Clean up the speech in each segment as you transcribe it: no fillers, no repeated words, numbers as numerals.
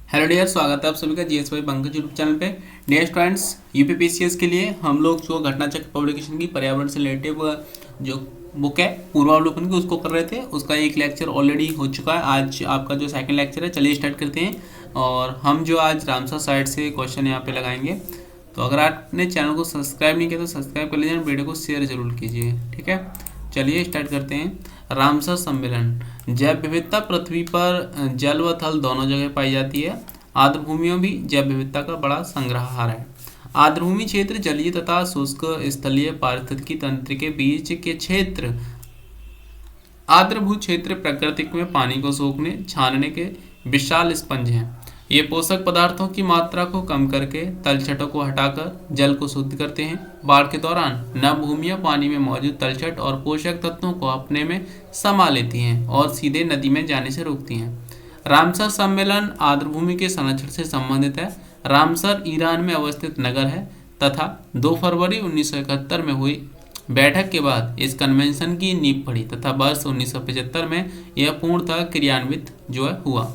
Hello dear, स्वागत है आप सभी का GS Y Pankaj YouTube channel पे। डियर स्टूडेंट्स, यूपीपीसीएस के लिए हम लोग जो घटना चक्र पब्लिकेशन की पर्यावरण से रिलेटिव जो बुक है पूर्वावलोकन की उसको कर रहे थे, उसका एक लेक्चर ऑलरेडी हो चुका है। आज आपका जो सेकंड लेक्चर है, चलिए स्टार्ट करते हैं। और हम जो आज रामसर साइड से क्वेश्चन यहाँ पे लगाएंगे। तो अगर आपने चैनल को सब्सक्राइब नहीं किया तो सब्सक्राइब कर लीजिए, वीडियो को शेयर जरूर कीजिए, ठीक है। चलिए स्टार्ट करते हैं। रामसर सम्मेलन। जैव विविधता पृथ्वी पर जल व थल दोनों जगह पाई जाती है। आर्द्रभूमियों भी जैव विविधता का बड़ा संग्रहार है। आर्द्रभूमि क्षेत्र जलीय तथा शुष्क स्थलीय पारिस्थितिकी तंत्र के बीच के क्षेत्र। आर्द्रभू क्षेत्र प्रकृति में पानी को सोखने छानने के विशाल स्पंज हैं। ये पोषक पदार्थों की मात्रा को कम करके तलछटों को हटाकर जल को शुद्ध करते हैं। बाढ़ के दौरान नम भूमियां पानी में मौजूद तलछट और पोषक तत्वों को अपने में समा लेती हैं और सीधे नदी में जाने से रोकती हैं। रामसर सम्मेलन आर्द्रभूमि के संरक्षण से संबंधित है। रामसर ईरान में अवस्थित नगर है तथा 2 फरवरी 1971 में हुई बैठक के बाद इस कन्वेंशन की नींव पड़ी तथा वर्ष 1975 में यह पूर्णतः क्रियान्वित जो है हुआ।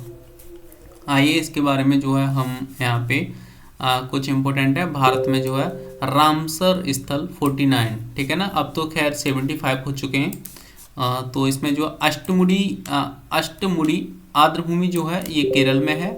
आइए इसके बारे में जो है हम यहाँ पे कुछ इम्पोर्टेंट है। भारत में जो है रामसर स्थल 49, ठीक है ना। अब तो खैर 75 हो चुके हैं। तो इसमें जो अष्टमुड़ी आर्द्रभूमि जो है ये केरल में है।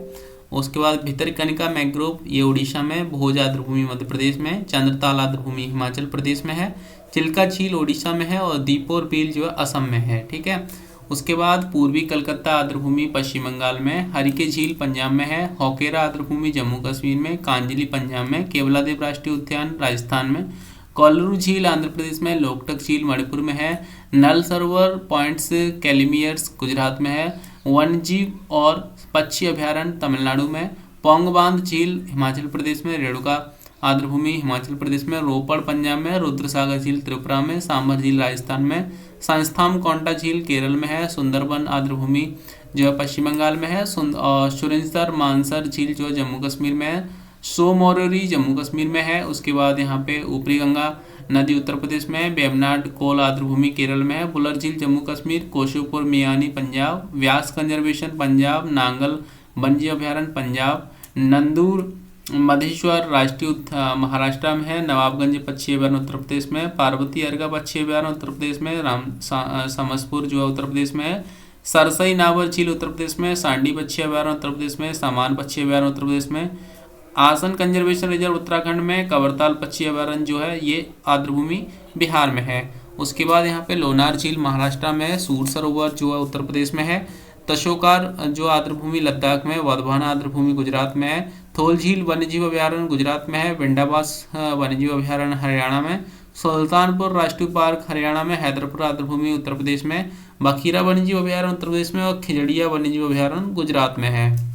उसके बाद भितरकनिका मैंग्रोव ये उड़ीसा में, भोज आर्द्रभूमि मध्य प्रदेश में, चंद्रताल आर्द्रभूमि हिमाचल प्रदेश में है, चिल्का झील ओडिशा में है और दीपोर बील जो है असम में है, ठीक है। उसके बाद पूर्वी कलकत्ता आर्द्रभूमि पश्चिम बंगाल में, हरिके झील पंजाब में है, होकेरा आर्द्रभूमि जम्मू कश्मीर में, कांजली पंजाब में, केवलादेव राष्ट्रीय उद्यान राजस्थान में, कोल्लूर झील आंध्र प्रदेश में, लोकटक झील मणिपुर में है, नल सरोवर पॉइंट्स कैलिमियर्स गुजरात में है, वन्यजीव और पक्षी अभ्यारण्य तमिलनाडु में, पोंग बांध झील हिमाचल प्रदेश में, रेणुका आर्द्रभूमि हिमाचल प्रदेश में, रोपड़ पंजाब में, रुद्रसागर झील त्रिपुरा में, सांभर झील राजस्थान में, संस्थाम कोंटा झील केरल में है, सुंदरबन आर्द्रभूमि जो है पश्चिम बंगाल में है, सुरेंद्र मानसर झील जो है जम्मू कश्मीर में है, सो मोरोरी जम्मू कश्मीर में है। उसके बाद यहाँ पे ऊपरी गंगा नदी उत्तर प्रदेश में है, बेबनाड कोल आर्द्रभूमि केरल में है, बुलर झील जम्मू कश्मीर, कोशुपुर मियानी पंजाब, व्यास कंजर्वेशन पंजाब, नांगल वन्यजीव अभ्यारण्य पंजाब, नंदूर मधेश्वर राष्ट्रीय महाराष्ट्र में है, नवाबगंज पक्षी अभ्यारण्य उत्तर प्रदेश में, पार्वती अर्गा पक्षी अभ्यारण्य उत्तर प्रदेश में, समसपुर जो है उत्तर प्रदेश में है, सरसई नावर झील उत्तर प्रदेश में, सांडी पक्षी अभ्यारण्य उत्तर प्रदेश में, सामान पक्षी अभ्यारण्य उत्तर प्रदेश में, आसन कंजर्वेशन रिजर्व उत्तराखंड में, कबरताल पक्षी अभ्यारण्य जो है ये आर्द्रभूमि बिहार में है। उसके बाद यहाँ पे लोनार झील महाराष्ट्र में है, सूर सरोवर जो है उत्तर प्रदेश में है, तशोकार जो आर्द्रभूमि लद्दाख में, वर्धमान आर्द्रभूमि गुजरात में है, थोल झील वन्यजीव अभ्यारण्य गुजरात में है, विंडाबास वन्यजीव अभ्यारण्य हरियाणा में, सुल्तानपुर राष्ट्रीय पार्क हरियाणा में, हैदरपुर आर्द्रभूमि उत्तर प्रदेश में, बखीरा वन्यजीव अभ्यारण्य उत्तर प्रदेश में और खिजड़िया वन्यजीव अभ्यारण्य गुजरात में है।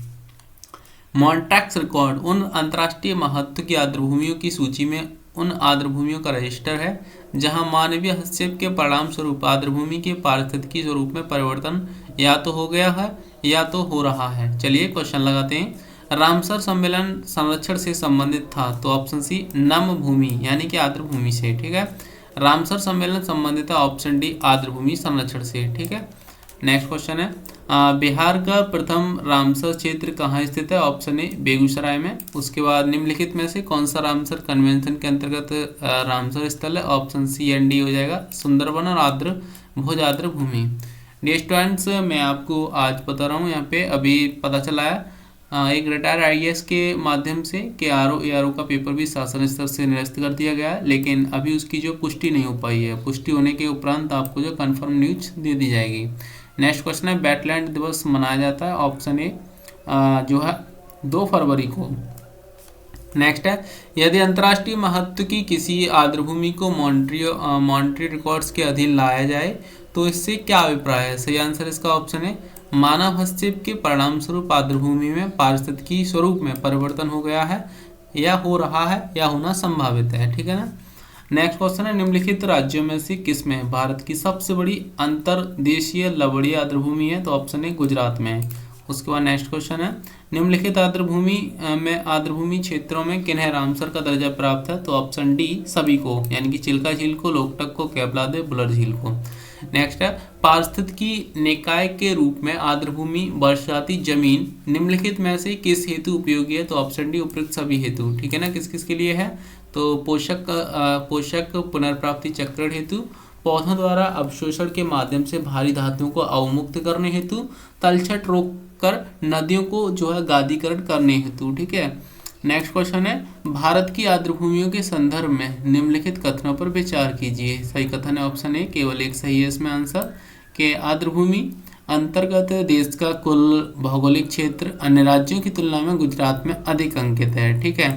मॉन्ट्रैक्स रिकॉर्ड उन अंतर्राष्ट्रीय महत्व की आर्द्रभूमियों की सूची में उन आर्द्रभूमियों का रजिस्टर है जहां मानवीय हस्तक्षेप के परिणाम स्वरूप आर्द्रभूमि के पारिस्थितिकी स्वरूप में परिवर्तन या तो हो गया है या तो हो रहा है। चलिए क्वेश्चन लगाते हैं। रामसर सम्मेलन संरक्षण से संबंधित था, तो ऑप्शन सी नम भूमि यानी कि आर्द्रभूमि से, ठीक है। रामसर सम्मेलन संबंधित है ऑप्शन डी आर्द्रभूमि संरक्षण से, ठीक है। नेक्स्ट क्वेश्चन है, बिहार का प्रथम रामसर क्षेत्र कहाँ स्थित है? ऑप्शन ए बेगूसराय में। उसके बाद निम्नलिखित में से कौन सा रामसर कन्वेंशन के अंतर्गत रामसर स्थल है? ऑप्शन सी एंड डी हो जाएगा, सुंदरबन और आर्द्र भोज आर्द्र भूमि। डियर स्टूडेंट्स, मैं आपको आज बता रहा हूँ, यहाँ पे अभी पता चला है एक रिटायर आईएएस के माध्यम से कि आरओ एआरओ का पेपर भी शासन स्तर से निरस्त कर दिया गया है, लेकिन अभी उसकी जो पुष्टि नहीं हो पाई है। पुष्टि होने के उपरांत आपको जो कंफर्म न्यूज दे दी जाएगी। नेक्स्ट क्वेश्चन है, वेटलैंड दिवस मनाया जाता है? ऑप्शन ए जो है 2 फरवरी को। नेक्स्ट है, यदि अंतर्राष्ट्रीय महत्व की किसी आर्द्रभूमि को मॉन्ट्रियल रिकॉर्ड्स के अधीन लाया जाए तो इससे क्या अभिप्राय है? सही आंसर इसका ऑप्शन है मानव हस्तक्षेप के परिणाम स्वरूप आर्द्रभूमि में पारिस्थितिकी स्वरूप में परिवर्तन हो गया है या हो रहा है या होना संभावित है, ठीक है ना। नेक्स्ट क्वेश्चन है, निम्नलिखित राज्यों में से किसमें भारत की सबसे बड़ी अंतर्देशीय लवणीय आर्द्रभूमि है? तो ऑप्शन ए गुजरात में है। उसके बाद नेक्स्ट क्वेश्चन है, निम्नलिखित आर्द्रभूमि क्षेत्रों में किन्हें रामसर का दर्जा प्राप्त है? तो ऑप्शन डी सभी को, यानी कि चिल्का झील को, लोकटक को, केवलादेव, बुलर झील को। नेक्स्ट है पारिस्थितिकी निकाय के रूप में आर्द्रभूमि बरसाती जमीन निम्नलिखित में से किस हेतु उपयोगी है? तो ऑप्शन डी उपयुक्त सभी हेतु। ठीक है ना, किस किस के लिए है? तो पोषक पुनर्प्राप्ति चक्रण हेतु, पौधों द्वारा अवशोषण के माध्यम से भारी धातुओं को अवमुक्त करने हेतु, तलछट रोककर नदियों को जो है गादीकरण करने हेतु। ठीक है। नेक्स्ट क्वेश्चन है भारत की आर्द्रभूमियों के संदर्भ में निम्नलिखित कथनों पर विचार कीजिए। सही कथन है ऑप्शन ए, केवल एक सही है इसमें आंसर। के आर्द्रभूमि अंतर्गत देश का कुल भौगोलिक क्षेत्र अन्य राज्यों की तुलना में गुजरात में अधिक अंकित है। ठीक है।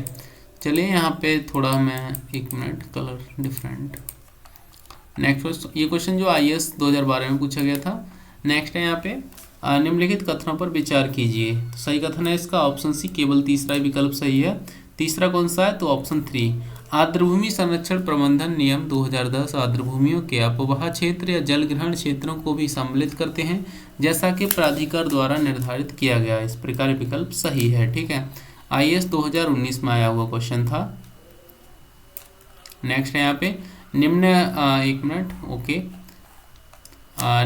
चलिए यहाँ पे थोड़ा मैं 1 मिनट कलर डिफरेंट। नेक्स्ट ये क्वेश्चन जो IAS 2012 में पूछा गया था। नेक्स्ट है यहाँ पे निम्नलिखित कथनों पर विचार कीजिए। तो सही कथन है इसका ऑप्शन सी, केवल तीसरा ही विकल्प सही है। तीसरा कौन सा है? तो ऑप्शन 3 आर्द्रभूमि संरक्षण प्रबंधन नियम 2010 आर्द्रभूमियों के अपवाह क्षेत्र या जल ग्रहण क्षेत्रों को भी सम्मिलित करते हैं जैसा कि प्राधिकार द्वारा निर्धारित किया गया। इस प्रकार विकल्प सही है। ठीक है। IAS 2019 में आया हुआ क्वेश्चन था। नेक्स्ट है यहाँ पे निम्न 1 मिनट ओके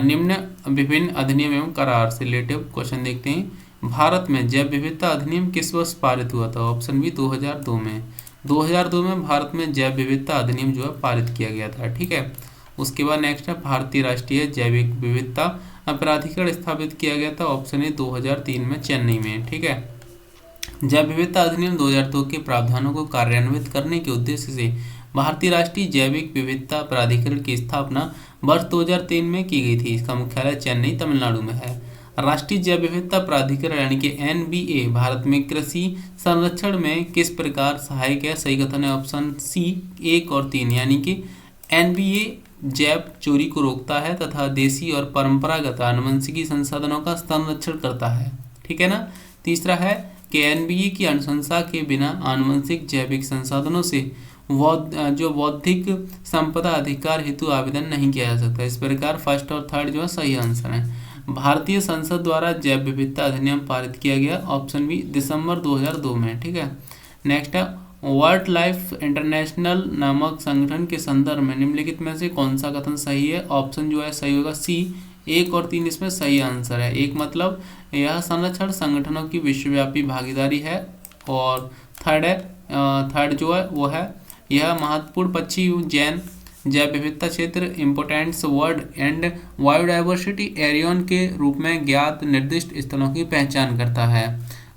निम्न विभिन्न अधिनियम एवं करार से रिलेटिव क्वेश्चन देखते हैं। भारत में जैव विविधता अधिनियम किस वर्ष पारित हुआ था? ऑप्शन बी 2002 में। 2002 में भारत में जैव विविधता अधिनियम जो है पारित किया गया था। ठीक है। उसके बाद नेक्स्ट है भारतीय राष्ट्रीय जैविक विविधता प्राधिकरण स्थापित किया गया था। ऑप्शन ए 2003 में चेन्नई में। ठीक है। जैव विविधता अधिनियम 2002 के प्रावधानों को कार्यान्वित करने के उद्देश्य से भारतीय राष्ट्रीय जैविक विविधता प्राधिकरण की स्थापना वर्ष 2003 में की गई थी। इसका मुख्यालय चेन्नई तमिलनाडु में है। राष्ट्रीय जैव विविधता प्राधिकरण यानी कि NBA भारत में कृषि संरक्षण में किस प्रकार सहायक है? सही कथन है ऑप्शन सी 1 और 3 यानी कि NBA जैव चोरी को रोकता है तथा देसी और परंपरागत आनुवंशिकी संसाधनों का संरक्षण करता है। ठीक है ना। तीसरा है कि NBA की अनुशंसा के बिना आनुवंशिक जैविक संसाधनों से जो बौद्धिक संपदा अधिकार हेतु आवेदन नहीं किया जा सकता। इस प्रकार फर्स्ट और थर्ड जो है सही आंसर है। भारतीय संसद द्वारा जैव विविधता अधिनियम पारित किया गया। ऑप्शन बी दिसंबर 2002 में। ठीक है। नेक्स्ट है वाइल्ड लाइफ इंटरनेशनल नामक संगठन के संदर्भ में निम्नलिखित में से कौन सा कथन सही है? ऑप्शन जो है सही होगा सी 1 और 3 इसमें सही आंसर है। एक मतलब यह संरक्षण संगठनों की विश्वव्यापी भागीदारी है और थर्ड जो है वो है यह महत्वपूर्ण पक्षी जैन जैव विविधता क्षेत्र importance word and biodiversity area के रूप में ज्ञात निर्दिष्ट स्थलों की पहचान करता है।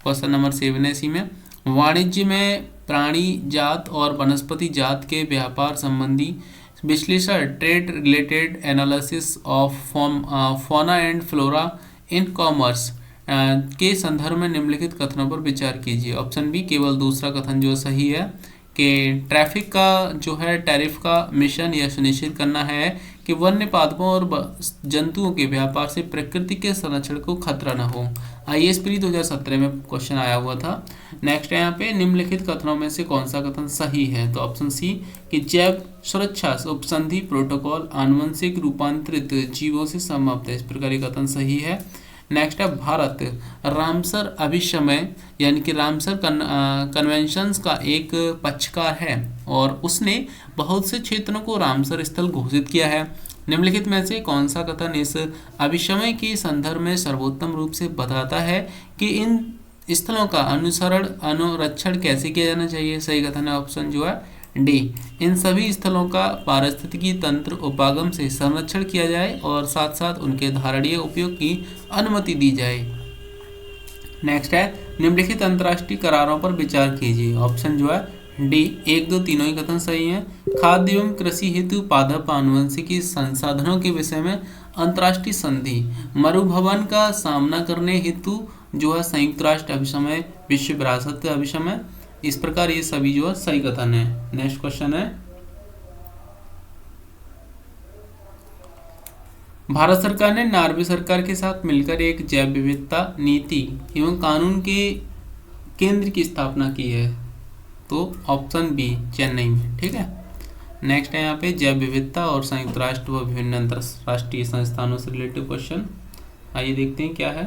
क्वेश्चन नंबर 7 है इसी में वाणिज्य में प्राणी जात और वनस्पति जात के व्यापार संबंधी विश्लेषण trade related analysis of fauna and flora in commerce के संदर्भ में निम्नलिखित कथनों पर विचार कीजिए। ऑप्शन बी केवल दूसरा कथन जो सही है कि ट्रैफिक का जो है टैरिफ का मिशन यह सुनिश्चित करना है कि वन्य पादपों और जंतुओं के व्यापार से प्रकृति के संरक्षण को खतरा न हो। IAS प्री 2017 में क्वेश्चन आया हुआ था। नेक्स्ट है यहाँ पे निम्नलिखित कथनों में से कौन सा कथन सही है? तो ऑप्शन सी कि जैव सुरक्षा उपसंधि प्रोटोकॉल आनुवंशिक रूपांतरित जीवों से समाप्त है। इस प्रकार ये कथन सही है। नेक्स्ट है भारत रामसर अभिसमय यानी कि रामसर कन्वेंशंस का एक पक्षकार है और उसने बहुत से क्षेत्रों को रामसर स्थल घोषित किया है। निम्नलिखित में से कौन सा कथन इस अभिसमय के संदर्भ में सर्वोत्तम रूप से बताता है कि इन स्थलों का अनुरक्षण कैसे किया जाना चाहिए? सही कथन है ऑप्शन जो है डी इन सभी स्थलों का पारिस्थितिकी तंत्र उपागम से संरक्षण किया जाए और साथ साथ उनके धारणीय उपयोग की अनुमति दी जाए। नेक्स्ट है निम्नलिखित अंतर्राष्ट्रीय करारों पर विचार कीजिए। ऑप्शन जो है डी 1, 2 तीनों ही कथन सही हैं। खाद्य एवं कृषि हेतु पादप आनुवंशिकी संसाधनों के विषय में अंतर्राष्ट्रीय संधि मरुभवन का सामना करने हेतु जो है संयुक्त राष्ट्र अभिसमय विश्व विरासत अभिसमय। इस प्रकार ये सभी जो है सही कथन है। नेक्स्ट क्वेश्चन है भारत सरकार ने नॉर्वे सरकार के साथ मिलकर एक जैव विविधता नीति एवं कानून के केंद्र की स्थापना की है। तो ऑप्शन बी चेन्नई में। ठीक है। नेक्स्ट है यहाँ पे जैव विविधता और संयुक्त राष्ट्र व विभिन्न अंतरराष्ट्रीय संस्थानों से रिलेटेड क्वेश्चन। आइए देखते हैं क्या है।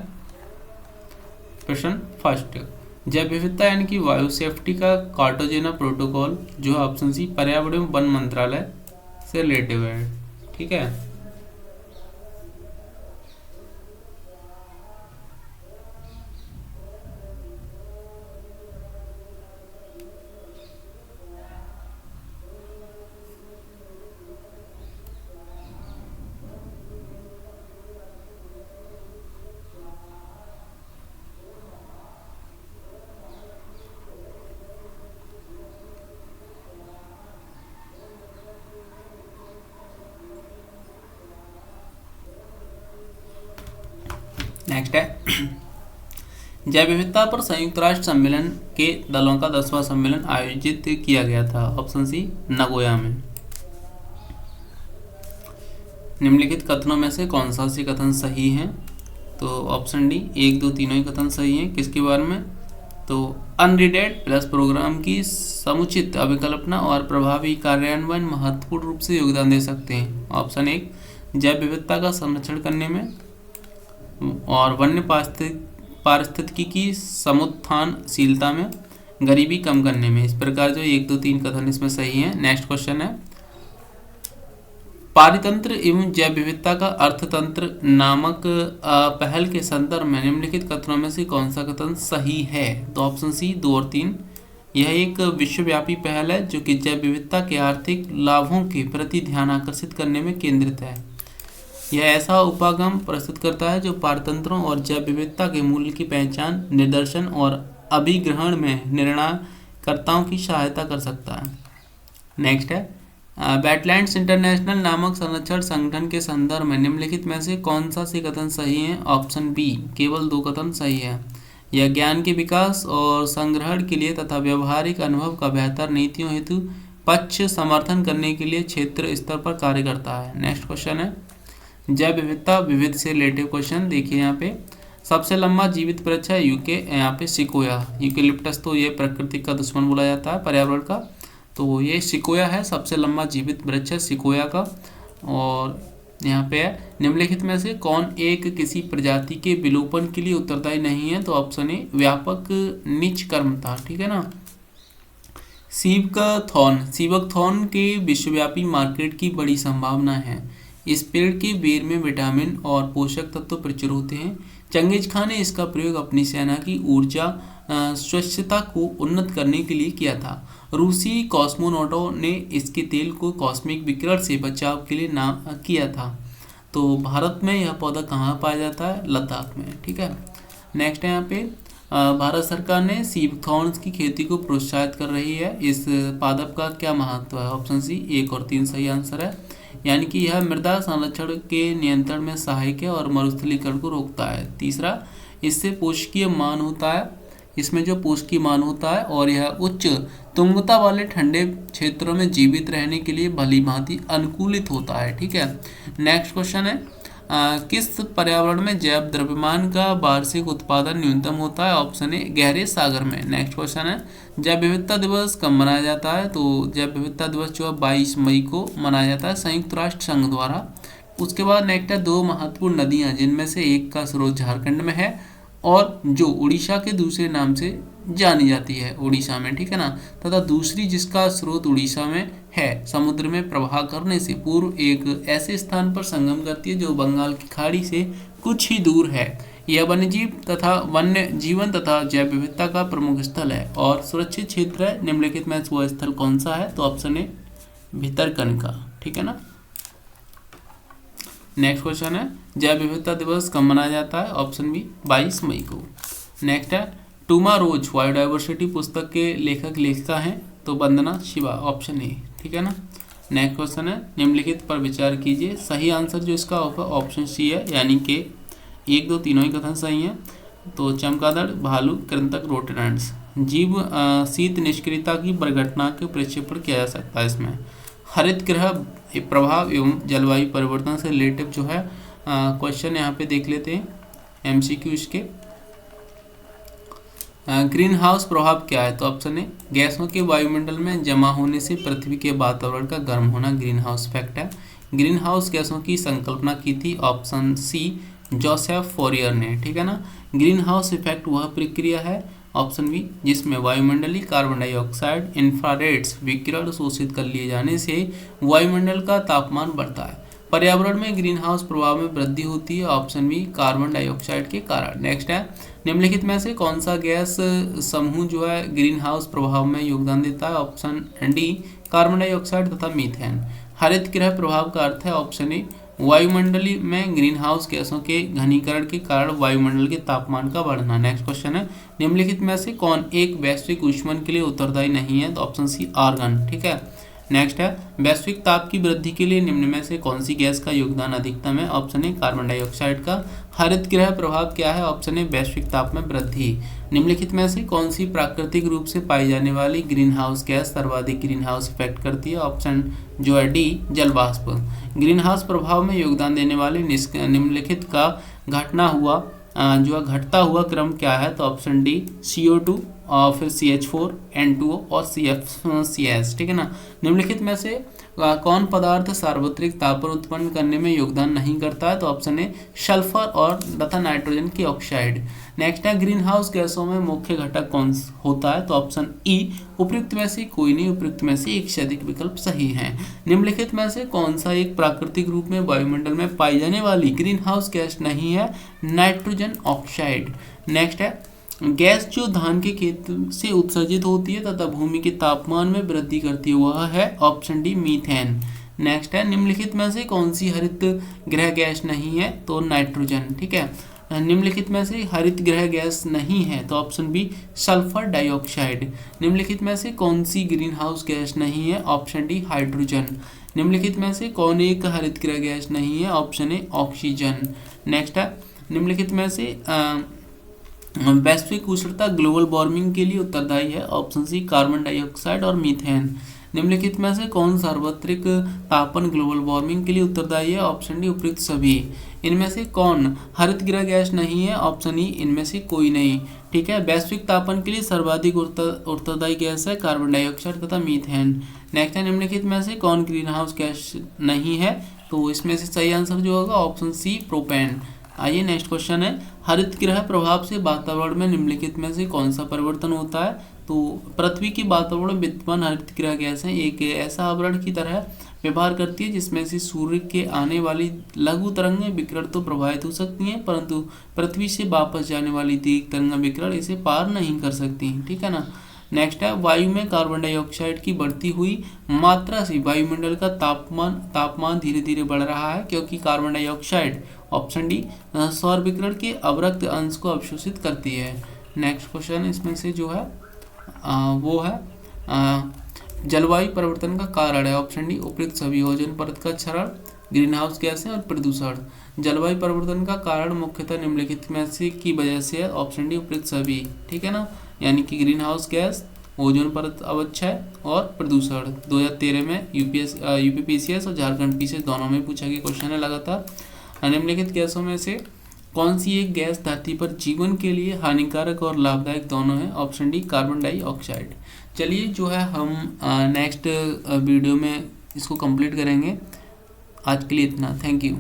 क्वेश्चन फर्स्ट जैव विविधता यानी कि वायु सेफ्टी का कार्टाजेना प्रोटोकॉल जो है ऑप्शन सी पर्यावरण वन मंत्रालय से रिलेटिव है। ठीक है। जैव विविधता पर संयुक्त राष्ट्र सम्मेलन के दलों का 10वां सम्मेलन आयोजित किया गया था? ऑप्शन सी नगोया में। निम्नलिखित कथनों में से कौन सा से कथन सही है? तो ऑप्शन डी 1, 2 तीनों ही कथन सही हैं। किसके बारे में? तो अनरीडेड प्लस प्रोग्राम की समुचित अभिकल्पना और प्रभावी कार्यान्वयन महत्वपूर्ण रूप से योगदान दे सकते हैं। ऑप्शन 1 जैव विविधता का संरक्षण करने में और वन्य पारिस्थितिकी की समुत्थानशीलता में, गरीबी कम करने में। इस प्रकार जो 1, 2, 3 कथन इसमें सही है। नेक्स्ट क्वेश्चन है, पारितंत्र एवं जैव विविधता का अर्थतंत्र नामक पहल के संदर्भ में निम्नलिखित कथनों में से कौन सा कथन सही है? तो ऑप्शन सी 2 और 3। यह एक विश्वव्यापी पहल है जो कि जैव विविधता के आर्थिक लाभों के प्रति ध्यान आकर्षित करने में केंद्रित है। यह ऐसा उपागम प्रस्तुत करता है जो पारतंत्रों और जैव विविधता के मूल्य की पहचान, निर्दर्शन और अभिग्रहण में निर्णयकर्ताओं की सहायता कर सकता है। नेक्स्ट है, वेटलैंड्स इंटरनेशनल नामक संरक्षण संगठन के संदर्भ में निम्नलिखित में से कौन सा से कथन सही है? ऑप्शन बी केवल 2 कथन सही है। यह ज्ञान के विकास और संग्रहण के लिए तथा व्यवहारिक अनुभव का बेहतर नीतियों हेतु पक्ष समर्थन करने के लिए क्षेत्र स्तर पर कार्य करता है। नेक्स्ट क्वेश्चन है, जैव विविधता विविध से रिलेटिव क्वेश्चन। देखिए यहाँ पे सबसे लंबा जीवित वृक्ष है यूके, यहाँ पे सिकोया, यूकेलिप्टस तो ये प्रकृति का दुश्मन बोला जाता है पर्यावरण का, तो ये सिकोया है, सबसे लंबा जीवित वृक्ष है सिकोया का। और यहाँ पे है, निम्नलिखित में से कौन एक किसी प्रजाति के विलोपन के लिए उत्तरदायी नहीं है? तो ऑप्शन ए व्यापक निच कर्म था, ठीक है ना। सीबकथॉर्न के विश्वव्यापी मार्केट की बड़ी संभावना है। इस पेड़ के बेर में विटामिन और पोषक तत्व प्रचुर होते हैं। चंगेज खान ने इसका प्रयोग अपनी सेना की ऊर्जा स्वच्छता को उन्नत करने के लिए किया था। रूसी कॉस्मोनॉटों ने इसके तेल को कॉस्मिक विकिरण से बचाव के लिए नाम किया था। तो भारत में यह पौधा कहाँ पाया जाता है? लद्दाख में, ठीक है। नेक्स्ट है यहाँ पे, भारत सरकार ने सीबकथॉर्न्स की खेती को प्रोत्साहित कर रही है। इस पादप का क्या महत्व है? ऑप्शन सी 1 और 3 सही आंसर है। यानी कि यह मृदा संरक्षण के नियंत्रण में सहायक है और मरुस्थलीकरण को रोकता है। तीसरा, इससे पोषकीय मान होता है, इसमें जो पोषकीय मान होता है, और यह उच्च तुंगता वाले ठंडे क्षेत्रों में जीवित रहने के लिए भली भांति अनुकूलित होता है, ठीक है। नेक्स्ट क्वेश्चन है, किस पर्यावरण में जैव द्रव्यमान का वार्षिक उत्पादन न्यूनतम होता है? ऑप्शन ए गहरे सागर में। नेक्स्ट क्वेश्चन है, जैव विविधता दिवस कब मनाया जाता है? तो जैव विविधता दिवस जो है 22 मई को मनाया जाता है संयुक्त राष्ट्र संघ द्वारा। उसके बाद नेक्स्ट है, 2 महत्वपूर्ण नदियां जिनमें से एक का स्रोत झारखंड में है और जो उड़ीसा के दूसरे नाम से जानी जाती है उड़ीसा में, ठीक है ना, तथा दूसरी जिसका स्रोत उड़ीसा में है, समुद्र में प्रवाह करने से पूर्व एक ऐसे स्थान पर संगम करती है जो बंगाल की खाड़ी से कुछ ही दूर है। यह वन्य जीवन तथा जैव विविधता का प्रमुख स्थल है और सुरक्षित क्षेत्र है। निम्नलिखित में वह स्थल कौन सा है? तो ऑप्शन ए भितरकनिका, ठीक है ना। नेक्स्ट क्वेश्चन है, जैव विविधता दिवस कब मनाया जाता है? ऑप्शन बी 22 मई को। नेक्स्ट है, टूमा रोज बायोडाइवर्सिटी पुस्तक के लेखक लेखिका हैं? तो वंदना शिवा, ऑप्शन ए, ठीक है ना। नेक्स्ट क्वेश्चन है, निम्नलिखित पर विचार कीजिए। सही आंसर जो इसका होगा ऑप्शन सी है, यानी कि 1, 2 तीनों ही कथन सही हैं। तो चमगादड़, भालू, कृंतक, रोटेडेंट्स। जीव शीत निष्क्रियता की परिघटना के प्रक्षेपण किया जा सकता है इसमें। हरित गृह प्रभाव एवं जलवायु परिवर्तन से रिलेटिव जो है क्वेश्चन यहाँ पे देख लेते हैं, एमसीक्यू इसके। ग्रीन हाउस प्रभाव क्या है? तो ऑप्शन ए गैसों के वायुमंडल में जमा होने से पृथ्वी के वातावरण का गर्म होना ग्रीन हाउस इफेक्ट है। ग्रीन हाउस गैसों की संकल्पना की थी ऑप्शन सी जोसेफ फोरियर ने, ठीक है ना। ग्रीन हाउस इफेक्ट वह प्रक्रिया है ऑप्शन बी जिसमें वायुमंडलीय कार्बन डाइऑक्साइड इंफ्रारेड्स विकिरण शोषित कर लिए जाने से वायुमंडल का तापमान बढ़ता है। पर्यावरण में ग्रीन हाउस प्रभाव में वृद्धि होती है ऑप्शन बी कार्बन डाइऑक्साइड के कारण। नेक्स्ट है, निम्नलिखित में से कौन सा गैस समूह जो है ग्रीन हाउस प्रभाव में योगदान देता है? ऑप्शन डी कार्बन डाइऑक्साइड तथा मीथेन। हरित गृह प्रभाव का अर्थ है ऑप्शन ए वायुमंडली में ग्रीन हाउस गैसों के घनीकरण के कारण वायुमंडल के तापमान का बढ़ना। नेक्स्ट क्वेश्चन है, निम्नलिखित में से कौन एक वैश्विक ऊष्मन के लिए उत्तरदायी नहीं है? तो ऑप्शन सी आर्गन, ठीक है। नेक्स्ट है वैश्विक ताप की वृद्धि के लिए निम्न में से कौन सी गैस का योगदान अधिकतम है? ऑप्शन ए कार्बन डाइऑक्साइड का। हरित गृह प्रभाव क्या है? ऑप्शन ए वैश्विक ताप में वृद्धि। निम्नलिखित में से कौन सी प्राकृतिक रूप से पाई जाने वाली ग्रीन हाउस गैस सर्वाधिक ग्रीन हाउस इफेक्ट करती है? ऑप्शन जो है डी जल वाष्प। ग्रीन हाउस प्रभाव में योगदान देने वाले निम्नलिखित का घटता हुआ क्रम क्या है? तो ऑप्शन डी CO2 और फिर CH4 N2O और CFCS, ठीक है ना। निम्नलिखित में से कौन पदार्थ सार्वत्रिक तापन उत्पन्न करने में योगदान नहीं करता है? तो ऑप्शन ए सल्फर और तथा नाइट्रोजन की ऑक्साइड। नेक्स्ट है ग्रीन हाउस गैसों में मुख्य घटक कौन होता है? तो ऑप्शन ई उपयुक्त में से कोई नहीं, उपयुक्त में से एक से अधिक विकल्प सही हैं। निम्नलिखित में से कौन सा एक प्राकृतिक रूप में वायुमंडल में पाई जाने वाली ग्रीन हाउस गैस नहीं है? Nitrogen oxide. नेक्स्ट है गैस जो धान के खेत से उत्सर्जित होती है तथा भूमि के तापमान में वृद्धि करती है वह है ऑप्शन डी मीथेन। नेक्स्ट है निम्नलिखित में से कौन सी हरित गृह गैस नहीं है? तो नाइट्रोजन, ठीक है। निम्नलिखित में से हरित गृह गैस नहीं है तो ऑप्शन बी सल्फर डाइऑक्साइड। निम्नलिखित में से कौन सी ग्रीन हाउस गैस नहीं है? Option D hydrogen. निम्नलिखित में से कौन एक हरित गृह गैस नहीं है? Option A oxygen. नेक्स्ट है निम्नलिखित में से वैश्विक उष्णता ग्लोबल वार्मिंग के लिए उत्तरदायी है? ऑप्शन सी कार्बन डाइऑक्साइड और मीथेन। निम्नलिखित में से कौन सार्वत्रिक तापन ग्लोबल वार्मिंग के लिए उत्तरदायी है? ऑप्शन डी उपयुक्त सभी। इनमें से कौन हरित गृह गैस नहीं है? ऑप्शन ई इनमें से कोई नहीं, ठीक है। वैश्विक तापन के लिए सर्वाधिक उत्तरदायी गैस है कार्बन डाइऑक्साइड तथा मीथेन। नेक्स्ट है निम्नलिखित में से कौन ग्रीन हाउस गैस नहीं है? तो इसमें से सही आंसर जो होगा ऑप्शन सी प्रोपेन। आइए नेक्स्ट क्वेश्चन है हरित गृह प्रभाव से वातावरण में निम्नलिखित में से कौन सा परिवर्तन होता है? तो पृथ्वी की वातावरण में विद्यमान हरित गृह गैसें एक ऐसा आवरण की तरह व्यवहार करती है जिसमें से सूर्य के आने वाली लघु तरंगें विकिरण तो प्रभावित हो सकती हैं परंतु पृथ्वी से वापस जाने वाली दीर्घ तरंग विकिरण इसे पार नहीं कर सकती, ठीक है ना। नेक्स्ट है वायु में कार्बन डाइऑक्साइड की बढ़ती हुई मात्रा से वायुमंडल का तापमान धीरे धीरे बढ़ रहा है क्योंकि कार्बन डाइऑक्साइड ऑप्शन डी सौर विकिरण के अवरक्त अंश को अवशोषित करती है। नेक्स्ट क्वेश्चन इसमें से जो है वो है जलवायु परिवर्तन का कारण है? ऑप्शन डी उपयुक्त सभी। ओजोन परत का क्षरण, ग्रीन हाउस गैसें और प्रदूषण। जलवायु परिवर्तन का कारण मुख्यतः निम्नलिखित में से की वजह से है? ऑप्शन डी उपयुक्त सभी, ठीक है ना। यानी कि ग्रीन हाउस गैस, ओजोन परत अवक्षय और प्रदूषण। 2013 में UPPCS और झारखंड PCS दोनों में पूछा गया क्वेश्चन है लगातार। निम्नलिखित गैसों में से कौन सी एक गैस धरती पर जीवन के लिए हानिकारक और लाभदायक दोनों है? Option D carbon dioxide. चलिए जो है हम नेक्स्ट वीडियो में इसको कंप्लीट करेंगे। आज के लिए इतना, थैंक यू।